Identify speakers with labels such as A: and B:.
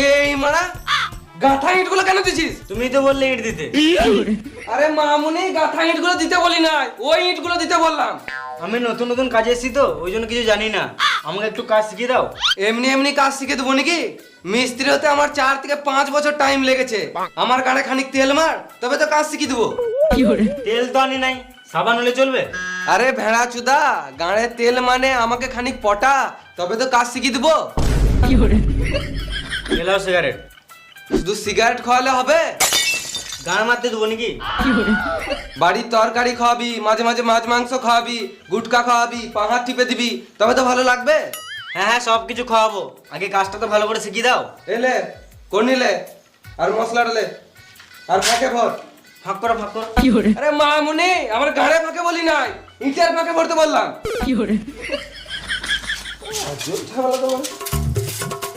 A: এই মারা গাঁথা ইঁটগুলো কেন দিছিস?
B: তুমি তো বললে ইট দিতে।
A: আরে মামুনি, গাঁথা ইঁটগুলো দিতে বলি নাই, ওই ইঁটগুলো দিতে বললাম।
B: আমি নতুন নতুন কাজে এসেছি তো ওই জন্য কিছু জানি না, আমাকে একটু কাজ শিখিয়ে দাও।
A: এমনি এমনি কাজ শিখে দেবো নাকি? মিস্ত্রি হতে আমার 4 থেকে 5 বছর টাইম লেগেছে। আমার গাড়ে খানিক তেল মার, তবে তো কাজ শিখিয়ে দেবো।
B: তেল তো আনি নাই, সাবান হলে চলবে?
A: আরে ভেড়া চুদা, গাড়ে তেল মানে আমাকে খানিক পটা, তবে তো কাজ শিখিয়ে দেবো।
B: Allow cigarette.
A: শুধু সিগারেট খাওয়ালে হবে?
B: গান মারতে দেবো নাকি?
A: বাড়ির তরকারি খাওয়াবি, মাঝে মাঝে মাছ মাংস খাওয়াবি, গুটকা খাওয়াবি, পাহাড় টিপে দিবি, তবে তো ভালো লাগবে।
B: হ্যাঁ হ্যাঁ, সব কিছু খাওয়াবো, আগে কাজটা তো ভালো করে শিখিয়ে দাও।
A: এলে কোন নিলে, আর মশলা ডালে, আর ফাঁকে ভর।
B: ফাঁক করো ফাঁক করো।
A: আরে মামুনি, আমার গাড়ে ফাঁকে বলি নাই, ইটের ফাঁকে ভরতে বললাম।
C: কি hore
A: ঝামেলা তো